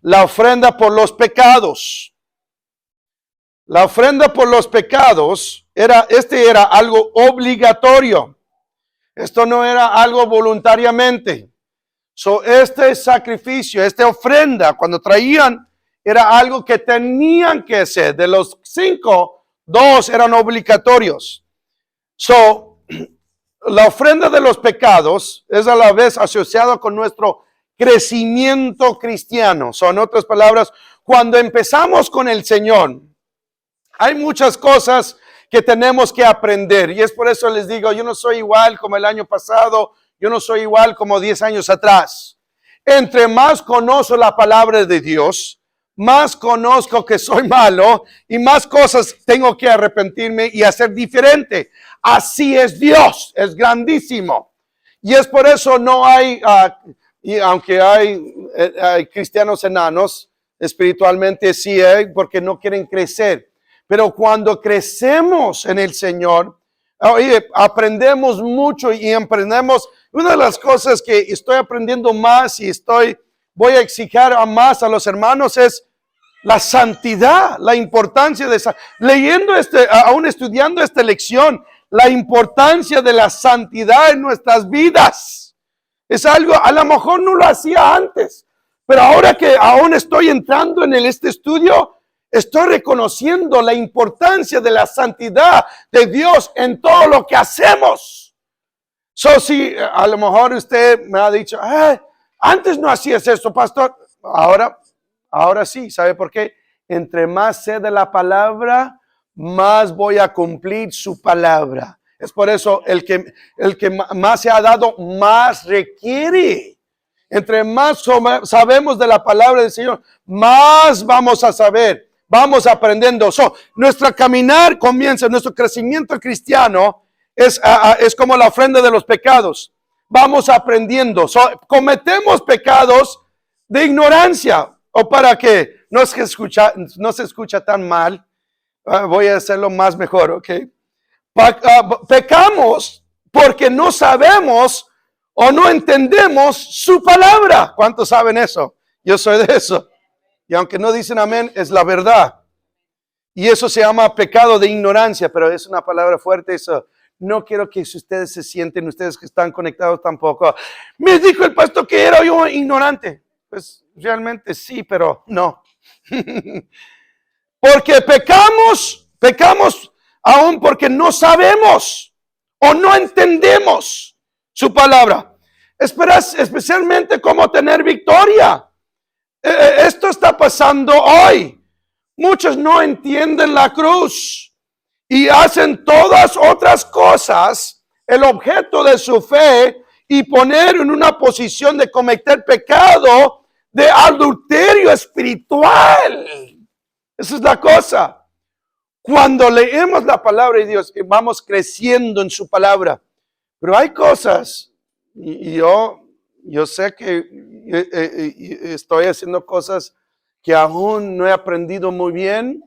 la ofrenda por los pecados. La ofrenda por los pecados era algo obligatorio. Esto no era algo voluntariamente. Este sacrificio, esta ofrenda, cuando traían, era algo que tenían que hacer. De los 5, 2 eran obligatorios. La ofrenda de los pecados es a la vez asociada con nuestro crecimiento cristiano. En otras palabras, cuando empezamos con el Señor, hay muchas cosas que tenemos que aprender. Y es por eso les digo, yo no soy igual como el año pasado, yo no soy igual como 10 años atrás. Entre más conozco la palabra de Dios, más conozco que soy malo y más cosas tengo que arrepentirme y hacer diferente. Así es Dios, es grandísimo. Y es por eso no hay, y aunque hay cristianos enanos, espiritualmente sí hay, porque no quieren crecer. Pero cuando crecemos en el Señor, aprendemos mucho y aprendemos. Una de las cosas que estoy aprendiendo más y voy a exigir más a los hermanos es la santidad, la importancia de leyendo aún estudiando esta lección, la importancia de la santidad en nuestras vidas. Es algo, a lo mejor no lo hacía antes, pero ahora que aún estoy entrando en este estudio, estoy reconociendo la importancia de la santidad de Dios en todo lo que hacemos. Si a lo mejor usted me ha dicho, antes no hacías esto, pastor, ahora sí, ¿sabe por qué? Entre más sé de la palabra, más voy a cumplir su palabra. Es por eso el que más se ha dado, más requiere. Entre más sabemos de la palabra del Señor, más vamos a saber, vamos aprendiendo. Nuestro caminar comienza, nuestro crecimiento cristiano es como la ofrenda de los pecados. Vamos aprendiendo. Cometemos pecados de ignorancia. O para que no se escucha tan mal, voy a hacerlo más mejor, ¿ok? Pecamos porque no sabemos o no entendemos su palabra. ¿Cuántos saben eso? Yo soy de eso. Y aunque no dicen amén, es la verdad. Y eso se llama pecado de ignorancia, pero es una palabra fuerte eso. No quiero que ustedes se sienten, ustedes que están conectados tampoco. Me dijo el pastor que era yo ignorante. Pues realmente sí, pero no. Porque pecamos aún porque no sabemos o no entendemos su palabra. Especialmente cómo tener victoria. Esto está pasando hoy. Muchos no entienden la cruz y hacen todas otras cosas el objeto de su fe y poner en una posición de cometer pecado de adulterio espiritual. Esa es la cosa. Cuando leemos la palabra de Dios, vamos creciendo en su palabra. Pero hay cosas, y yo sé que estoy haciendo cosas que aún no he aprendido muy bien.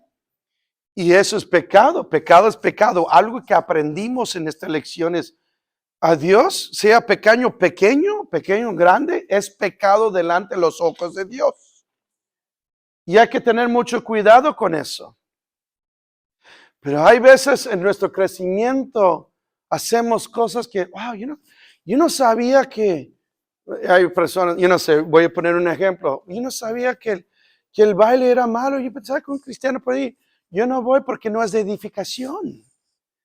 Y eso es pecado. Pecado es pecado. Algo que aprendimos en esta lección es a Dios, sea pequeño, grande, es pecado delante de los ojos de Dios. Y hay que tener mucho cuidado con eso. Pero hay veces en nuestro crecimiento hacemos cosas que, wow, yo no sabía que, hay personas, yo no sé, voy a poner un ejemplo, yo no sabía que el baile era malo, yo pensaba que un cristiano por ahí, yo no voy porque no es de edificación,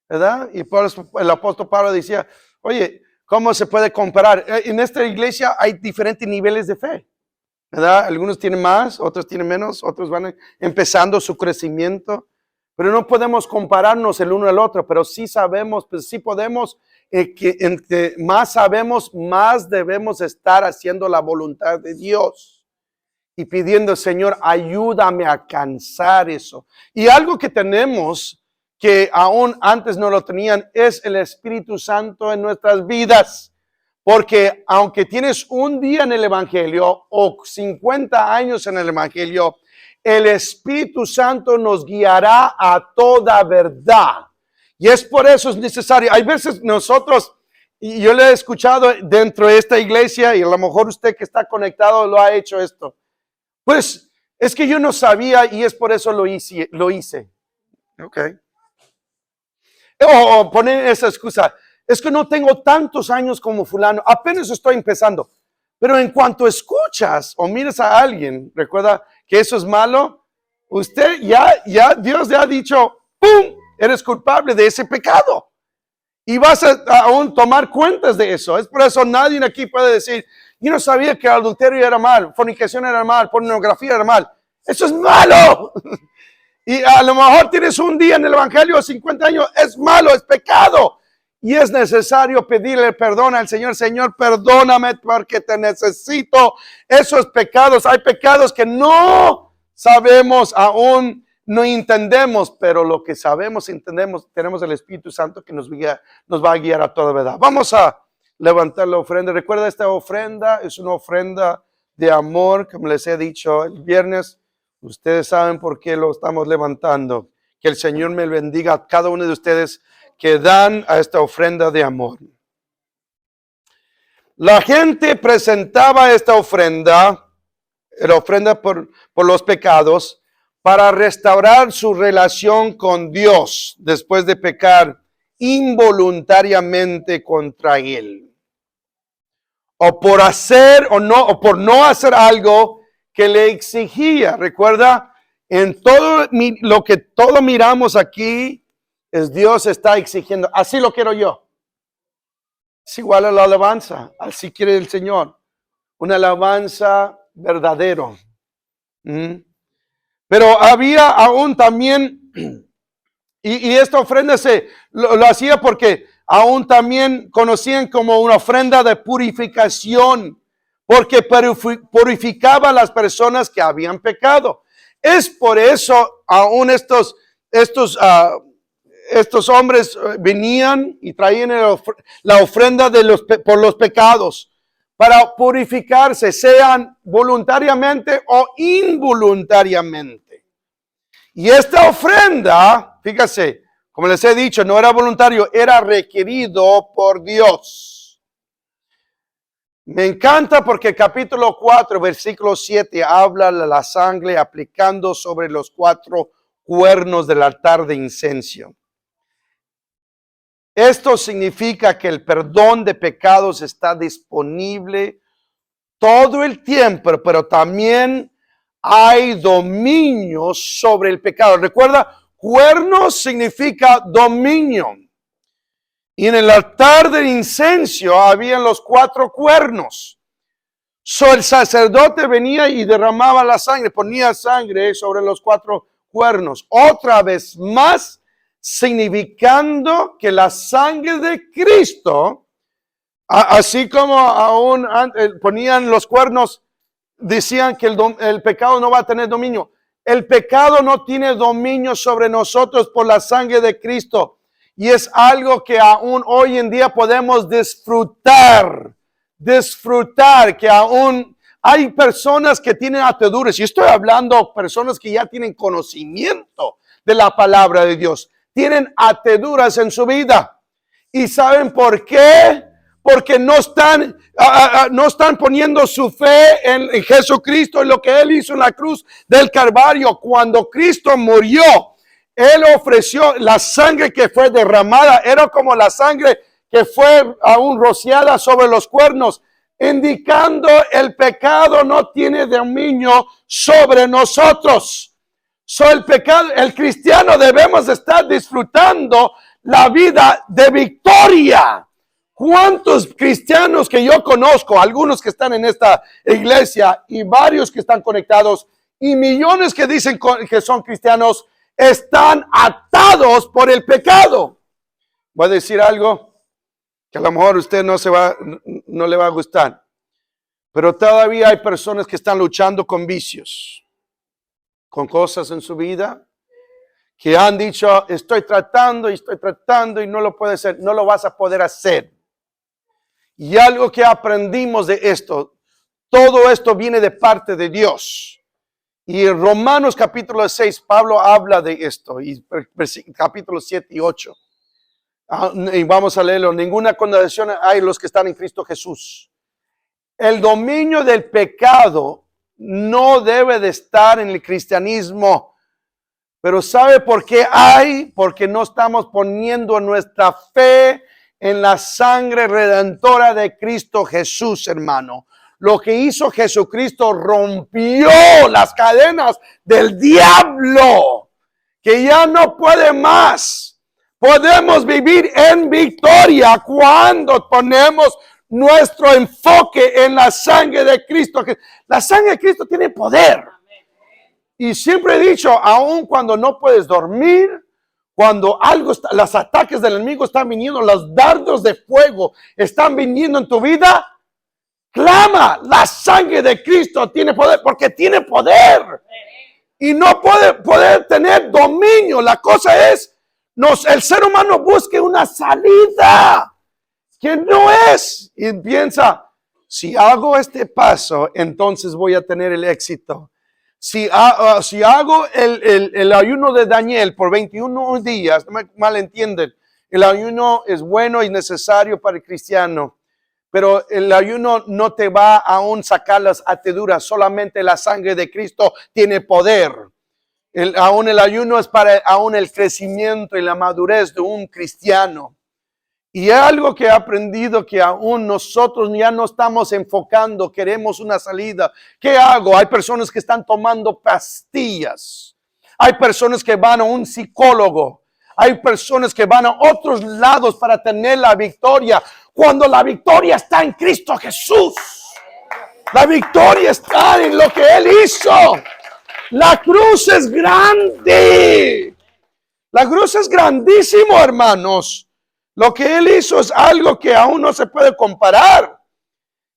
¿verdad? Y por eso el apóstol Pablo decía, oye, ¿cómo se puede comparar? En esta iglesia hay diferentes niveles de fe, ¿verdad? Algunos tienen más, otros tienen menos, otros van empezando su crecimiento, pero no podemos compararnos el uno al otro, pero sí sabemos, pues sí podemos, que más sabemos, más debemos estar haciendo la voluntad de Dios. Y pidiendo, Señor, ayúdame a alcanzar eso. Y algo que tenemos, que aún antes no lo tenían, es el Espíritu Santo en nuestras vidas. Porque aunque tienes un día en el Evangelio o 50 años en el Evangelio, el Espíritu Santo nos guiará a toda verdad. Y es por eso es necesario. Hay veces nosotros, y yo le he escuchado dentro de esta iglesia, y a lo mejor usted que está conectado lo ha hecho esto. Pues es que yo no sabía y es por eso lo hice. Ok. O poner esa excusa. Es que no tengo tantos años como fulano. Apenas estoy empezando. Pero en cuanto escuchas o miras a alguien, recuerda que eso es malo. Usted ya Dios le ha dicho, ¡pum! Eres culpable de ese pecado. Y vas a aún tomar cuentas de eso. Es por eso nadie aquí puede decir, yo no sabía que el adulterio era mal, fornicación era mal, pornografía era mal. Eso es malo. Y a lo mejor tienes un día en el evangelio, 50 años, es malo, es pecado. Y es necesario pedirle perdón al Señor. Señor, perdóname porque te necesito. Esos pecados, hay pecados que no sabemos aún, no entendemos, pero lo que sabemos, entendemos, tenemos el Espíritu Santo que nos va a guiar a toda verdad. Vamos a levantar la ofrenda. Recuerda, esta ofrenda es una ofrenda de amor, como les he dicho el viernes. Ustedes saben por qué lo estamos levantando. Que el Señor me bendiga a cada uno de ustedes que dan a esta ofrenda de amor. La gente presentaba esta ofrenda, la ofrenda por los pecados, para restaurar su relación con Dios después de pecar involuntariamente contra Él. O por hacer o por no hacer algo que le exigía. Recuerda, en todo lo que todo miramos aquí, es Dios está exigiendo. Así lo quiero yo. Es igual a la alabanza. Así quiere el Señor. Una alabanza verdadero. Pero había aún también, y esta ofrenda lo hacía porque aún también conocían como una ofrenda de purificación, porque purificaba a las personas que habían pecado. Es por eso aún estos hombres venían y traían la ofrenda por los pecados para purificarse, sean voluntariamente o involuntariamente. Y esta ofrenda, fíjese, como les he dicho, no era voluntario, era requerido por Dios. Me encanta porque el capítulo 4, versículo 7, habla de la sangre aplicando sobre los 4 cuernos del altar de incenso. Esto significa que el perdón de pecados está disponible todo el tiempo, pero también hay dominio sobre el pecado. Recuerda, cuernos significa dominio. Y en el altar del incenso habían los 4 cuernos. El sacerdote venía y derramaba la sangre, ponía sangre sobre los 4 cuernos. Otra vez más, significando que la sangre de Cristo, así como aún ponían los cuernos, decían que el pecado no va a tener dominio. El pecado no tiene dominio sobre nosotros por la sangre de Cristo. Y es algo que aún hoy en día podemos disfrutar, que aún hay personas que tienen ataduras. Y estoy hablando de personas que ya tienen conocimiento de la palabra de Dios. Tienen ataduras en su vida. ¿Y saben por qué? Porque no están poniendo su fe en Jesucristo, en lo que Él hizo en la cruz del Calvario. Cuando Cristo murió, Él ofreció la sangre que fue derramada. Era como la sangre que fue aún rociada sobre los cuernos, indicando el pecado no tiene dominio sobre nosotros. El cristiano debemos estar disfrutando la vida de victoria. ¿Cuántos cristianos que yo conozco, algunos que están en esta iglesia y varios que están conectados y millones que dicen que son cristianos, están atados por el pecado? Voy a decir algo que a lo mejor a usted no le va a gustar, pero todavía hay personas que están luchando con vicios, con cosas en su vida que han dicho, estoy tratando y no lo puede hacer, no lo vas a poder hacer. Y algo que aprendimos de esto, todo esto viene de parte de Dios. Y en Romanos capítulo 6, Pablo habla de esto, y capítulos 7 y 8. Y vamos a leerlo. Ninguna condenación hay los que están en Cristo Jesús. El dominio del pecado no debe de estar en el cristianismo. Pero ¿sabe por qué hay? Porque no estamos poniendo nuestra fe en la sangre redentora de Cristo Jesús, hermano. Lo que hizo Jesucristo rompió las cadenas del diablo, que ya no puede más. Podemos vivir en victoria cuando ponemos nuestro enfoque en la sangre de Cristo. La sangre de Cristo tiene poder. Y siempre he dicho, aun cuando no puedes dormir, cuando los ataques del enemigo están viniendo, los dardos de fuego están viniendo en tu vida, clama, la sangre de Cristo tiene poder, porque tiene poder. Y no puede tener dominio. La cosa es, el ser humano busque una salida que no es. Y piensa, si hago este paso, entonces voy a tener el éxito. Si hago el ayuno de Daniel por 21 días, no me malentienden, el ayuno es bueno y necesario para el cristiano, pero el ayuno no te va a aún sacar las ataduras, solamente la sangre de Cristo tiene poder. Aún el ayuno es para aún el crecimiento y la madurez de un cristiano. Y algo que he aprendido que aún nosotros ya no estamos enfocando, queremos una salida. ¿Qué hago? Hay personas que están tomando pastillas. Hay personas que van a un psicólogo. Hay personas que van a otros lados para tener la victoria. Cuando la victoria está en Cristo Jesús. La victoria está en lo que Él hizo. La cruz es grande. La cruz es grandísimo, hermanos. Lo que Él hizo es algo que aún no se puede comparar.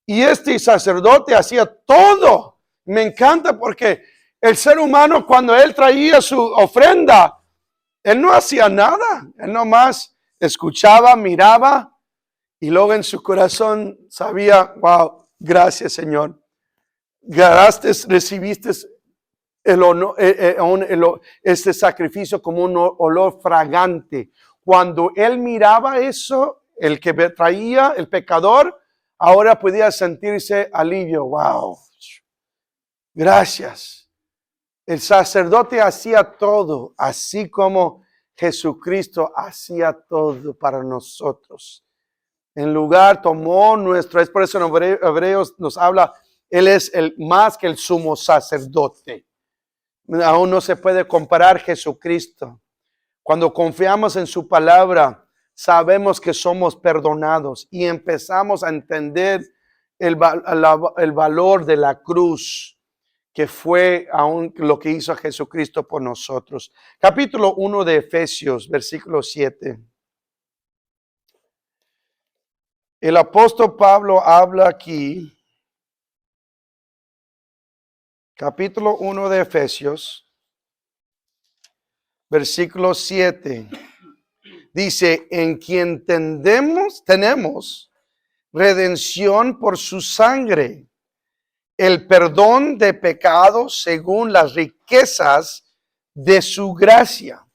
Y este sacerdote hacía todo. Me encanta porque el ser humano, cuando él traía su ofrenda, él no hacía nada. Él nomás escuchaba, miraba y luego en su corazón sabía, wow, gracias Señor. Recibiste este sacrificio como un olor fragante. Cuando él miraba eso, el que traía, el pecador, ahora podía sentirse alivio. Wow, gracias. El sacerdote hacía todo, así como Jesucristo hacía todo para nosotros. En lugar, tomó nuestro, es por eso en Hebreos nos habla, Él es más que el sumo sacerdote. Aún no se puede comparar Jesucristo. Cuando confiamos en su palabra, sabemos que somos perdonados y empezamos a entender el valor de la cruz, que fue aún lo que hizo Jesucristo por nosotros. Capítulo 1 de Efesios, versículo 7. El apóstol Pablo habla aquí, capítulo 1 de Efesios, versículo 7, dice, en quien tenemos redención por su sangre, el perdón de pecados según las riquezas de su gracia.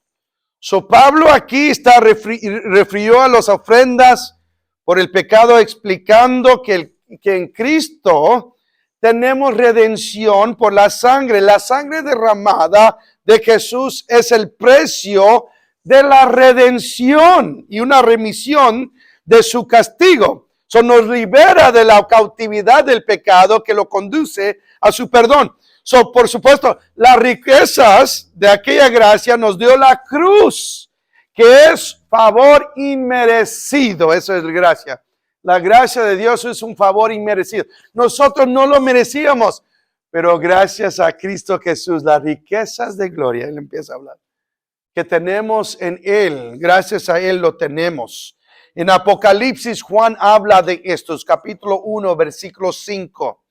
Pablo aquí refirió a las ofrendas por el pecado, explicando que en Cristo tenemos redención por la sangre. La sangre derramada de Jesús es el precio de la redención y una remisión de su castigo. Nos libera de la cautividad del pecado que lo conduce a su perdón. Por supuesto, las riquezas de aquella gracia nos dio la cruz, que es favor inmerecido. Eso es gracia. La gracia de Dios es un favor inmerecido. Nosotros no lo merecíamos, pero gracias a Cristo Jesús, las riquezas de gloria, Él empieza a hablar, que tenemos en Él, gracias a Él lo tenemos. En Apocalipsis, Juan habla de estos, capítulo 1, versículo 5.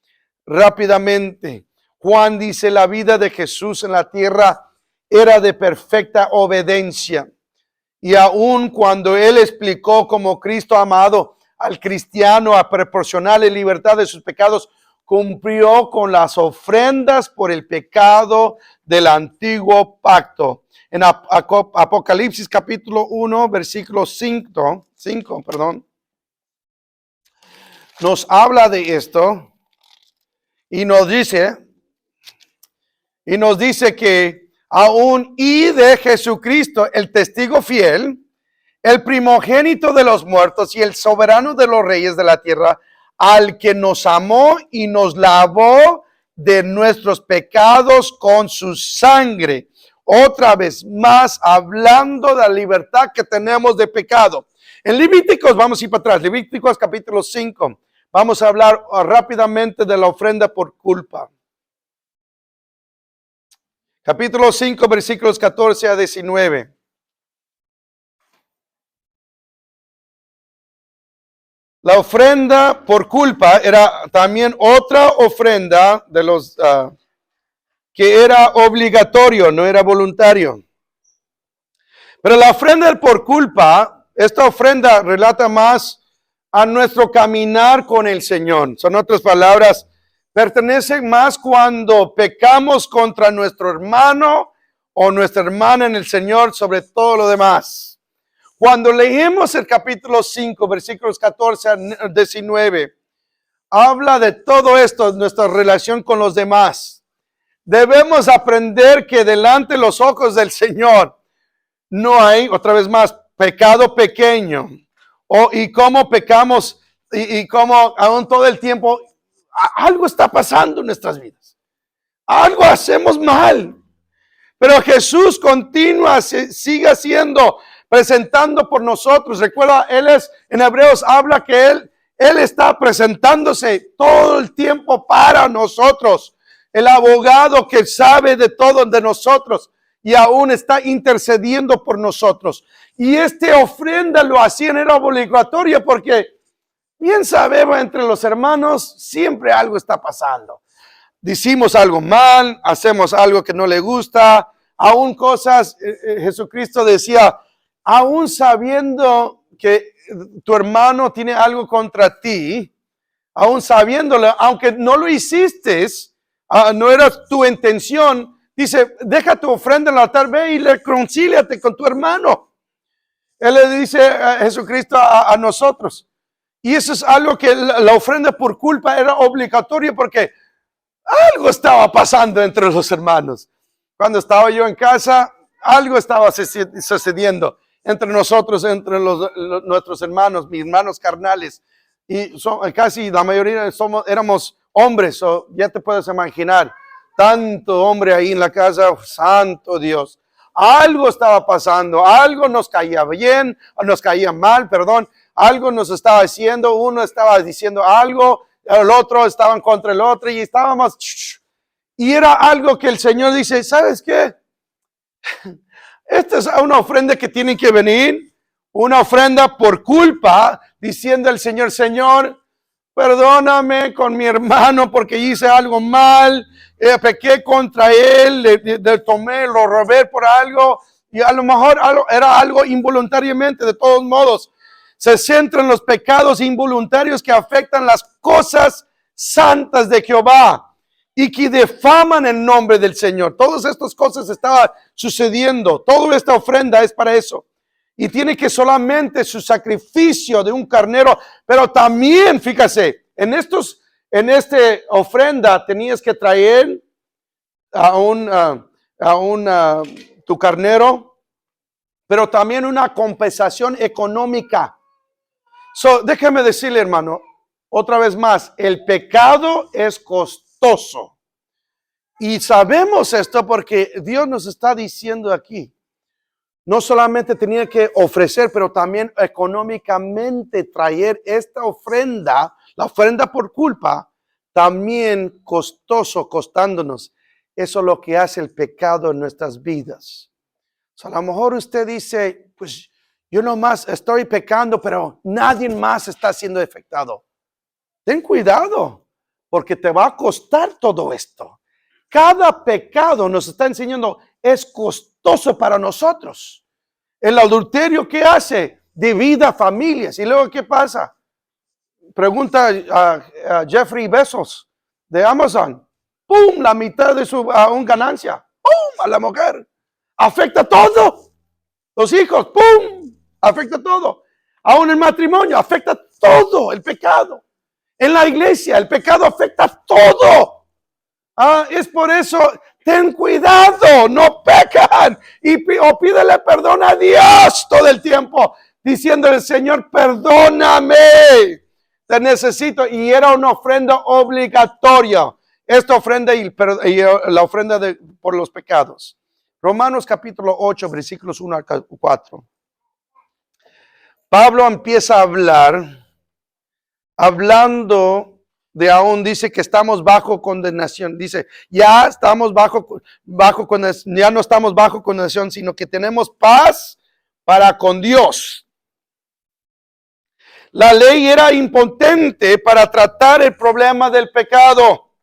Rápidamente, Juan dice, la vida de Jesús en la tierra era de perfecta obediencia. Y aun cuando Él explicó cómo Cristo ha amado al cristiano a proporcionarle libertad de sus pecados, cumplió con las ofrendas por el pecado del antiguo pacto. En Apocalipsis capítulo 1, versículo 5, nos habla de esto y nos dice, Y nos dice que aún y de Jesucristo, el testigo fiel, el primogénito de los muertos y el soberano de los reyes de la tierra, al que nos amó y nos lavó de nuestros pecados con su sangre. Otra vez más, hablando de la libertad que tenemos de pecado. En Levíticos, vamos a ir para atrás, Levíticos capítulo 5. Vamos a hablar rápidamente de la ofrenda por culpa. Capítulo 5, versículos 14 a 19. La ofrenda por culpa era también otra ofrenda de los que era obligatorio, no era voluntario. Pero la ofrenda por culpa, esta ofrenda relata más a nuestro caminar con el Señor. Son otras palabras, pertenecen más cuando pecamos contra nuestro hermano o nuestra hermana en el Señor sobre todo lo demás. Cuando leemos el capítulo 5, versículos 14 a 19, habla de todo esto, nuestra relación con los demás. Debemos aprender que delante de los ojos del Señor no hay, otra vez más, pecado pequeño. Y cómo pecamos y cómo aún todo el tiempo algo está pasando en nuestras vidas. Algo hacemos mal. Pero Jesús continúa, sigue haciendo, presentando por nosotros. Recuerda, Él es, en Hebreos habla que Él está presentándose todo el tiempo para nosotros. El abogado que sabe de todo de nosotros y aún está intercediendo por nosotros. Y esta ofrenda lo hacían, era obligatoria porque bien sabemos entre los hermanos siempre algo está pasando. Decimos algo mal, hacemos algo que no le gusta, aún cosas, Jesucristo decía, aún sabiendo que tu hermano tiene algo contra ti, aún sabiéndolo, aunque no lo hiciste, no era tu intención, dice, deja tu ofrenda en el altar, ve y reconcíliate con tu hermano. Él le dice a Jesucristo a nosotros. Y eso es algo que la ofrenda por culpa era obligatoria porque algo estaba pasando entre los hermanos. Cuando estaba yo en casa, algo estaba sucediendo entre nosotros, entre nuestros hermanos, mis hermanos carnales. Y casi la mayoría éramos hombres, ya te puedes imaginar. Tanto hombre ahí en la casa, santo Dios. Algo estaba pasando, algo nos caía bien, o nos caía mal, perdón. Algo nos estaba haciendo, uno estaba diciendo algo, el otro estaban contra el otro y estábamos. Y era algo que el Señor dice, ¿sabes qué? Esta es una ofrenda que tiene que venir, una ofrenda por culpa, diciendo el Señor, Señor, perdóname con mi hermano porque hice algo mal, pequé contra él, le tomé, lo robé por algo y a lo mejor era algo involuntariamente, de todos modos. Se centra en los pecados involuntarios que afectan las cosas santas de Jehová y que difaman el nombre del Señor. Todas estas cosas estaban sucediendo. Toda esta ofrenda es para eso. Y tiene que solamente su sacrificio de un carnero, pero también, fíjate, en esta ofrenda tenías que traer tu carnero, pero también una compensación económica. Déjame decirle, hermano, otra vez más, el pecado es costoso. Y sabemos esto porque Dios nos está diciendo aquí, no solamente tenía que ofrecer, pero también económicamente traer esta ofrenda, la ofrenda por culpa, también costoso, costándonos. Eso es lo que hace el pecado en nuestras vidas. A lo mejor usted dice, pues yo nomás estoy pecando, pero nadie más está siendo afectado. Ten cuidado, porque te va a costar todo esto. Cada pecado nos está enseñando es costoso para nosotros. El adulterio, ¿qué hace? Divide familias. ¿Y luego qué pasa? Pregunta a Jeffrey Bezos de Amazon. ¡Pum! La mitad de su ganancia. ¡Pum! A la mujer. Afecta todo. Los hijos. ¡Pum! Afecta todo. Aún el matrimonio. Afecta todo el pecado. En la iglesia el pecado afecta todo. Es por eso ten cuidado, no pecan. O pídele perdón a Dios todo el tiempo, diciéndole, Señor, perdóname, te necesito. Y era una ofrenda obligatoria, esta ofrenda y la ofrenda por los pecados. Romanos capítulo 8, versículos 1 al 4. Pablo empieza a hablando de aún, dice que estamos bajo condenación. Dice, ya estamos bajo condenación, ya no estamos bajo condenación, sino que tenemos paz para con Dios. La ley era impotente para tratar el problema del pecado.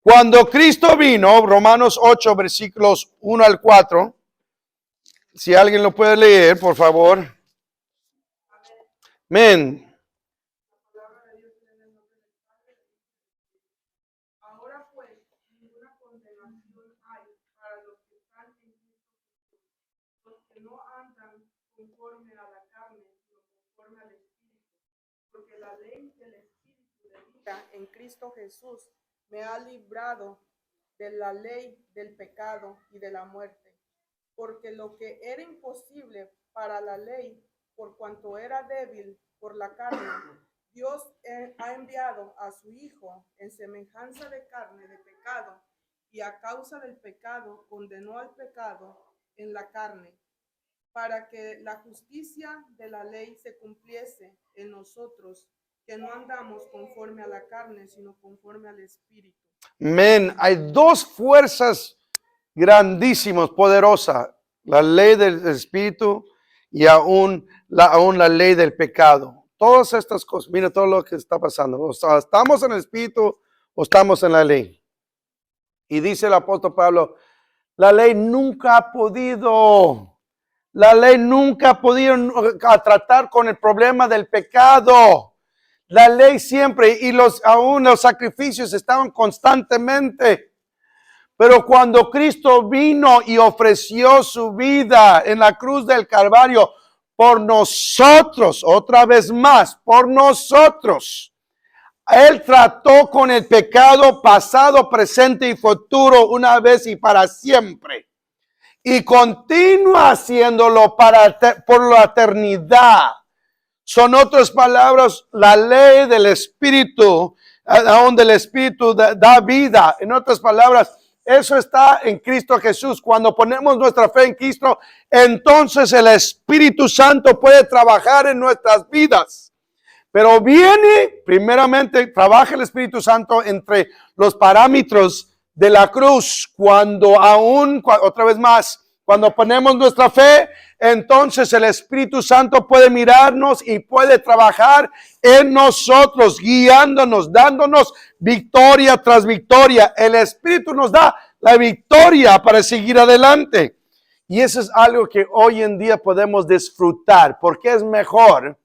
Cuando Cristo vino, Romanos 8, versículos 1 al 4, si alguien lo puede leer, por favor. Amén. Ahora pues, ninguna condenación hay para los que están en Cristo Jesús, los que no andan conforme a la carne, sino conforme al Espíritu, porque la ley del Espíritu de vida en Cristo Jesús me ha librado de la ley del pecado y de la muerte, porque lo que era imposible para la ley, por cuanto era débil por la carne, Dios ha enviado a su Hijo en semejanza de carne de pecado, y a causa del pecado condenó al pecado en la carne, para que la justicia de la ley se cumpliese en nosotros, que no andamos conforme a la carne, sino conforme al Espíritu. Amén. Hay dos fuerzas grandísimas, poderosas. La ley del Espíritu y aún la ley del pecado. Todas estas cosas, mira todo lo que está pasando. O sea, estamos en el Espíritu o estamos en la ley. Y dice el apóstol Pablo, la ley nunca ha podido tratar con el problema del pecado. La ley siempre y aún los sacrificios estaban constantemente. Pero cuando Cristo vino y ofreció su vida en la cruz del Calvario por nosotros, otra vez más, por nosotros, Él trató con el pecado pasado, presente y futuro una vez y para siempre. Y continúa haciéndolo por la eternidad. Son otras palabras, la ley del Espíritu, donde el Espíritu da vida. En otras palabras, eso está en Cristo Jesús. Cuando ponemos nuestra fe en Cristo, entonces el Espíritu Santo puede trabajar en nuestras vidas. Pero primeramente, trabaja el Espíritu Santo entre los parámetros de la cruz. Otra vez más, cuando ponemos nuestra fe, entonces el Espíritu Santo puede mirarnos y puede trabajar en nosotros, guiándonos, dándonos victoria tras victoria. El Espíritu nos da la victoria para seguir adelante. Y eso es algo que hoy en día podemos disfrutar, porque es mejor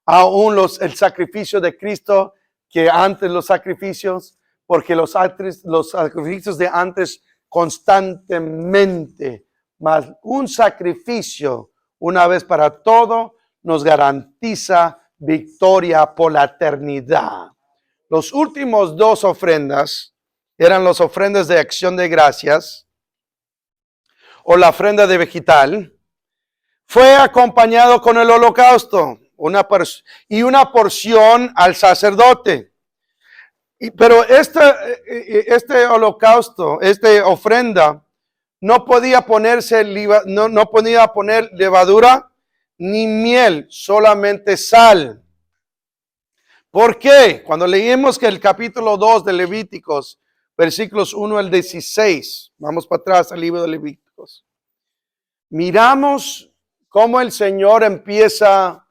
aún el sacrificio de Cristo que antes los sacrificios, porque los sacrificios de antes constantemente, más un sacrificio una vez para todo nos garantiza victoria por la eternidad. Los últimos dos ofrendas eran las ofrendas de acción de gracias o la ofrenda de vegetal. Fue acompañado con el holocausto y una porción al sacerdote. Pero este holocausto, esta ofrenda, no podía poner levadura ni miel, solamente sal. ¿Por qué? Cuando leímos que el capítulo 2 de Levíticos, versículos 1 al 16, vamos para atrás al libro de Levíticos, miramos cómo el Señor empieza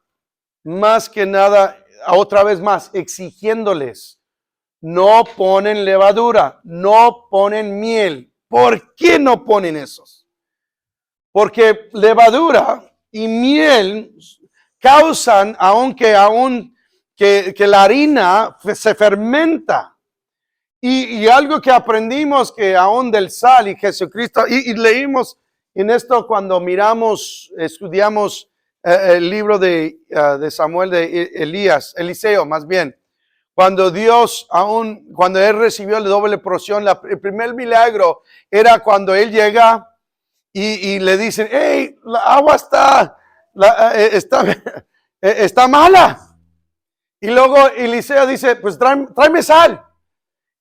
más que nada, otra vez más, exigiéndoles, no ponen levadura, no ponen miel. ¿Por qué no ponen esos? Porque levadura y miel causan, que la harina se fermenta. Y algo que aprendimos que aún del sal y Jesucristo, y leímos en esto cuando estudiamos el libro de Samuel, de Eliseo más bien. Cuando Dios, cuando él recibió la doble porción, el primer milagro era cuando él llega y le dicen, hey, la agua está mala. Y luego Eliseo dice, pues tráeme sal.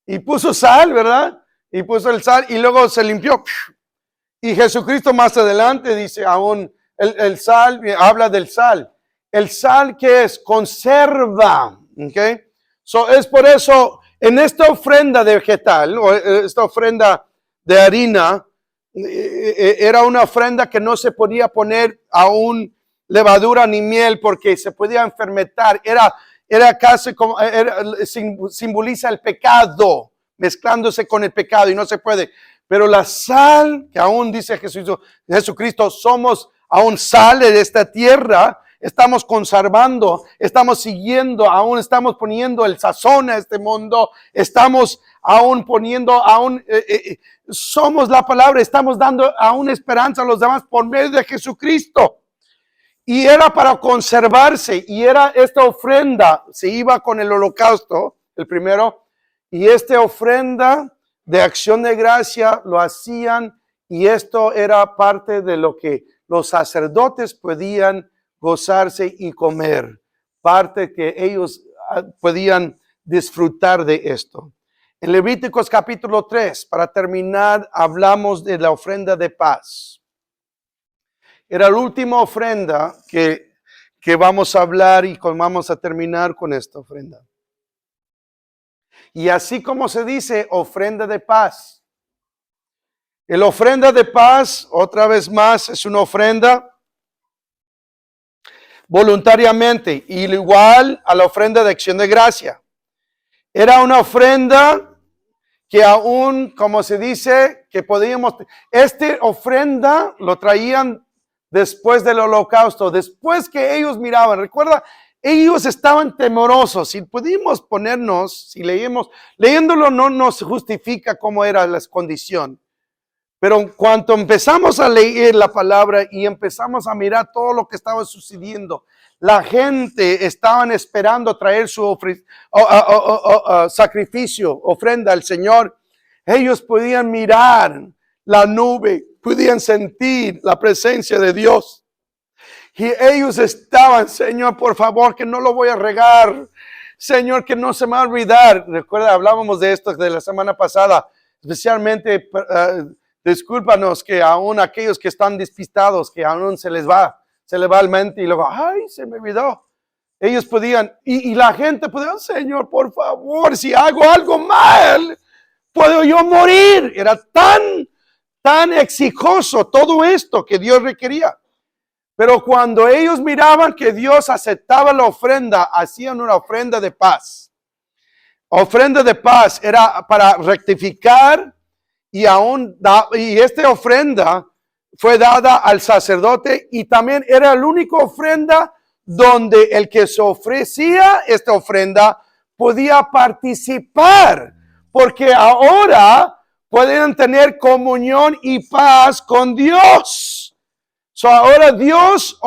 Y puso sal, ¿verdad? Y puso el sal y luego se limpió. Y Jesucristo más adelante dice el sal, habla del sal. El sal que es conserva, ¿ok? Es por eso en esta ofrenda de vegetal o esta ofrenda de harina era una ofrenda que no se podía poner aún levadura ni miel porque se podía enfermetar. Era casi como simboliza el pecado mezclándose con el pecado y no se puede. Pero la sal que aún dice Jesucristo, somos aún sal de esta tierra. Estamos conservando, estamos siguiendo, aún estamos poniendo el sazón a este mundo, estamos aún poniendo, somos la palabra, estamos dando aún esperanza a los demás por medio de Jesucristo. Y era para conservarse, y era esta ofrenda, se iba con el holocausto, el primero, y esta ofrenda de acción de gracia lo hacían, y esto era parte de lo que los sacerdotes podían gozarse y comer, parte que ellos podían disfrutar de esto. En Levíticos capítulo 3, para terminar, hablamos de la ofrenda de paz. Era la última ofrenda que vamos a hablar y vamos a terminar con esta ofrenda. Y así como se dice, ofrenda de paz. La ofrenda de paz, otra vez más, es una ofrenda voluntariamente, y igual a la ofrenda de acción de gracia. Era una ofrenda que aún, como se dice, que podíamos, esta ofrenda lo traían después del holocausto, después que ellos miraban, recuerda, ellos estaban temerosos. Si pudimos ponernos, si leyéndolo no nos justifica cómo era la condición. Pero cuando empezamos a leer la palabra y empezamos a mirar todo lo que estaba sucediendo, la gente estaban esperando traer su sacrificio, ofrenda al Señor. Ellos podían mirar la nube, podían sentir la presencia de Dios. Y ellos estaban, Señor, por favor, que no lo voy a regar. Señor, que no se me va a olvidar. Recuerda, hablábamos de esto de la semana pasada, especialmente... discúlpanos que aún aquellos que están despistados, que aún se les va el mente y luego, ay, se me olvidó. Ellos podían, y la gente podía, Señor, por favor, si hago algo mal, puedo yo morir. Era tan exijoso todo esto que Dios requería. Pero cuando ellos miraban que Dios aceptaba la ofrenda, hacían una ofrenda de paz. Ofrenda de paz era para rectificar. Y esta ofrenda fue dada al sacerdote y también era la única ofrenda donde el que se ofrecía esta ofrenda podía participar, porque ahora pueden tener comunión y paz con Dios. Ahora Dios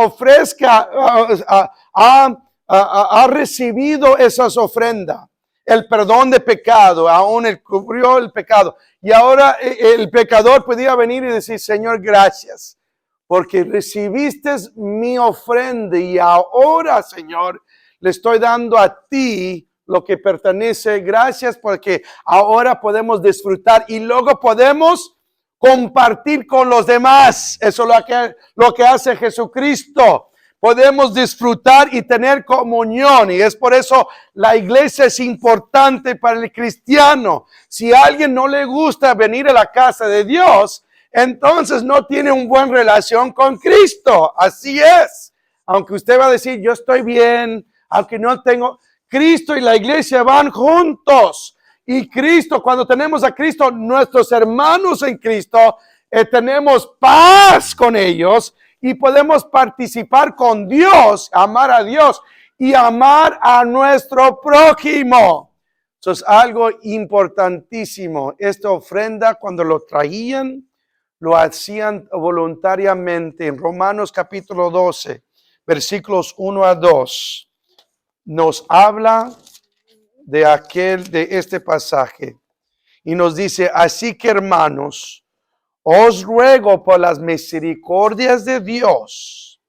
ha recibido esas ofrendas. El perdón de pecado, aún él cubrió el pecado. Y ahora el pecador podía venir y decir, Señor, gracias, porque recibiste mi ofrenda y ahora, Señor, le estoy dando a ti lo que pertenece. Gracias porque ahora podemos disfrutar y luego podemos compartir con los demás. Eso es lo que hace Jesucristo. Podemos disfrutar y tener comunión, y es por eso la iglesia es importante para el cristiano. Si a alguien no le gusta venir a la casa de Dios, entonces no tiene una buena relación con Cristo. Así es. Aunque usted va a decir, yo estoy bien, aunque no tengo, Cristo y la iglesia van juntos. Y Cristo, cuando tenemos a Cristo, nuestros hermanos en Cristo, tenemos paz con ellos. Y podemos participar con Dios, amar a Dios y amar a nuestro prójimo. Eso es algo importantísimo. Esta ofrenda, cuando lo traían, lo hacían voluntariamente. En Romanos capítulo 12, versículos 1 a 2, nos habla de este pasaje. Y nos dice, así que hermanos, os ruego por las misericordias de Dios,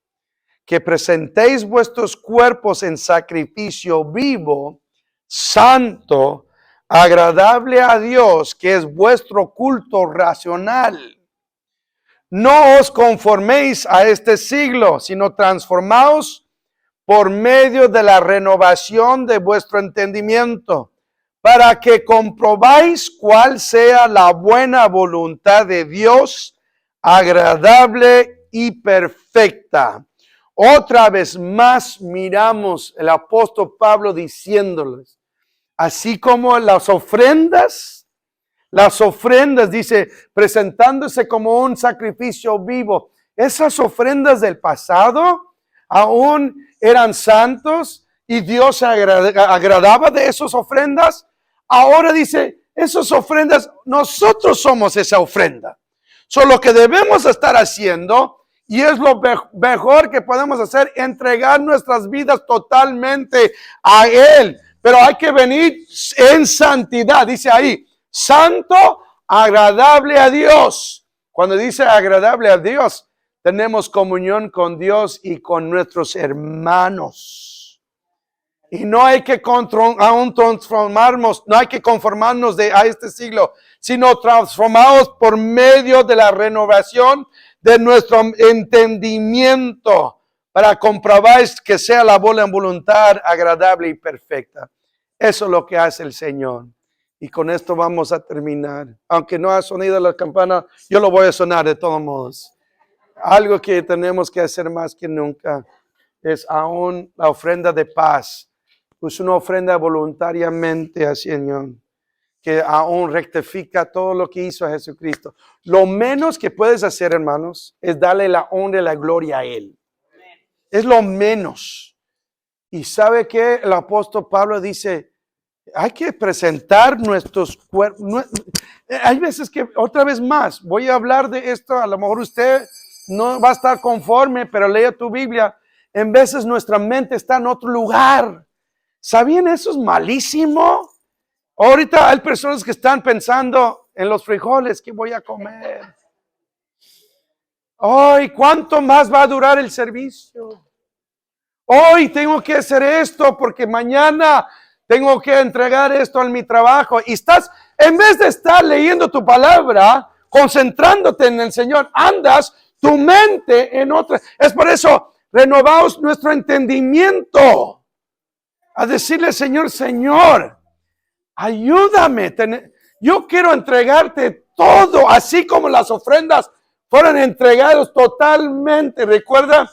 que presentéis vuestros cuerpos en sacrificio vivo, santo, agradable a Dios, que es vuestro culto racional. No os conforméis a este siglo, sino transformaos por medio de la renovación de vuestro entendimiento, para que comprobáis cuál sea la buena voluntad de Dios, agradable y perfecta. Otra vez más miramos el apóstol Pablo diciéndoles, así como las ofrendas, dice, presentándose como un sacrificio vivo. Esas ofrendas del pasado aún eran santos y Dios se agradaba de esas ofrendas. Ahora dice, esas ofrendas, nosotros somos esa ofrenda. Lo que debemos estar haciendo, y es lo mejor que podemos hacer, entregar nuestras vidas totalmente a Él. Pero hay que venir en santidad, dice ahí. Santo, agradable a Dios. Cuando dice agradable a Dios, tenemos comunión con Dios y con nuestros hermanos. Y no hay que aún transformarnos, no hay que conformarnos a este siglo, sino transformados por medio de la renovación de nuestro entendimiento, para comprobar que sea la buena voluntad agradable y perfecta. Eso es lo que hace el Señor. Y con esto vamos a terminar. Aunque no ha sonado la campana, yo lo voy a sonar de todos modos. Algo que tenemos que hacer más que nunca es aún la ofrenda de paz. Pues una ofrenda voluntariamente al Señor, que aún rectifica todo lo que hizo Jesucristo. Lo menos que puedes hacer, hermanos, es darle la honra y la gloria a Él. Es lo menos. Y ¿sabe qué? El apóstol Pablo dice, hay que presentar nuestros cuerpos. Hay veces que, otra vez más, voy a hablar de esto, a lo mejor usted no va a estar conforme, pero lea tu Biblia. En veces nuestra mente está en otro lugar. ¿Sabían eso? Es malísimo. Ahorita hay personas que están pensando en los frijoles que voy a comer. Ay, ¿cuánto más va a durar el servicio? Hoy tengo que hacer esto porque mañana tengo que entregar esto en mi trabajo. Y estás, en vez de estar leyendo tu palabra, concentrándote en el Señor, andas tu mente en otra. Es por eso, renovaos nuestro entendimiento. A decirle, Señor, ayúdame. Yo quiero entregarte todo, así como las ofrendas fueron entregadas totalmente. Recuerda,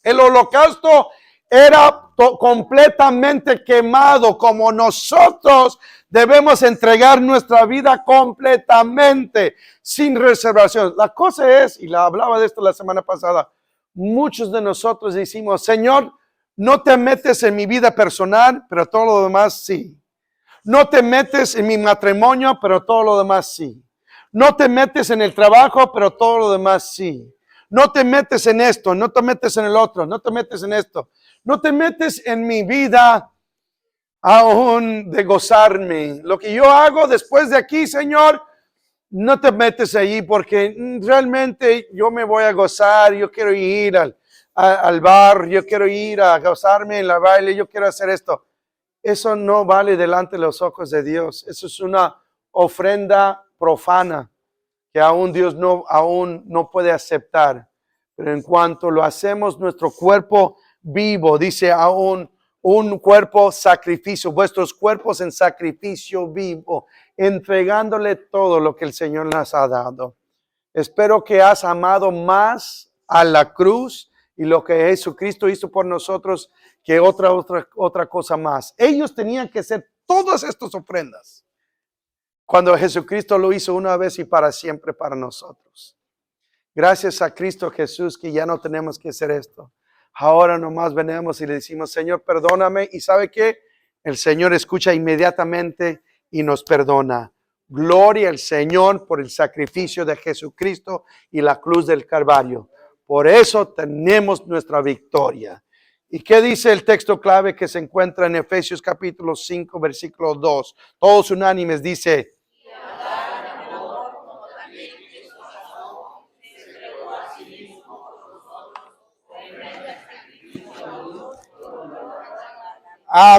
el holocausto era completamente quemado, como nosotros debemos entregar nuestra vida completamente, sin reservación. La cosa es, y la hablaba de esto la semana pasada, muchos de nosotros decimos, Señor, no te metes en mi vida personal, pero todo lo demás sí. No te metes en mi matrimonio, pero todo lo demás sí. No te metes en el trabajo, pero todo lo demás sí. No te metes en esto, no te metes en el otro, no te metes en esto. No te metes en mi vida aún de gozarme. Lo que yo hago después de aquí, Señor, no te metes allí porque realmente yo me voy a gozar. Yo quiero ir al bar, yo quiero ir a gozarme en la baile, yo quiero hacer esto. Eso no vale delante de los ojos de Dios. Eso es una ofrenda profana que aún Dios aún no puede aceptar. Pero en cuanto lo hacemos, nuestro cuerpo vivo, dice aún un cuerpo sacrificio, vuestros cuerpos en sacrificio vivo, entregándole todo lo que el Señor nos ha dado. Espero que has amado más a la cruz y lo que Jesucristo hizo por nosotros que otra cosa más. Ellos tenían que hacer todas estas ofrendas cuando Jesucristo lo hizo una vez y para siempre para nosotros. Gracias a Cristo Jesús que ya no tenemos que hacer esto. Ahora nomás venimos y le decimos, Señor, perdóname. ¿Y sabe qué? El Señor escucha inmediatamente y nos perdona. Gloria al Señor por el sacrificio de Jesucristo y la cruz del Calvario. Por eso tenemos nuestra victoria. ¿Y qué dice el texto clave que se encuentra en Efesios capítulo 5, versículo 2? Todos unánimes dice, amén.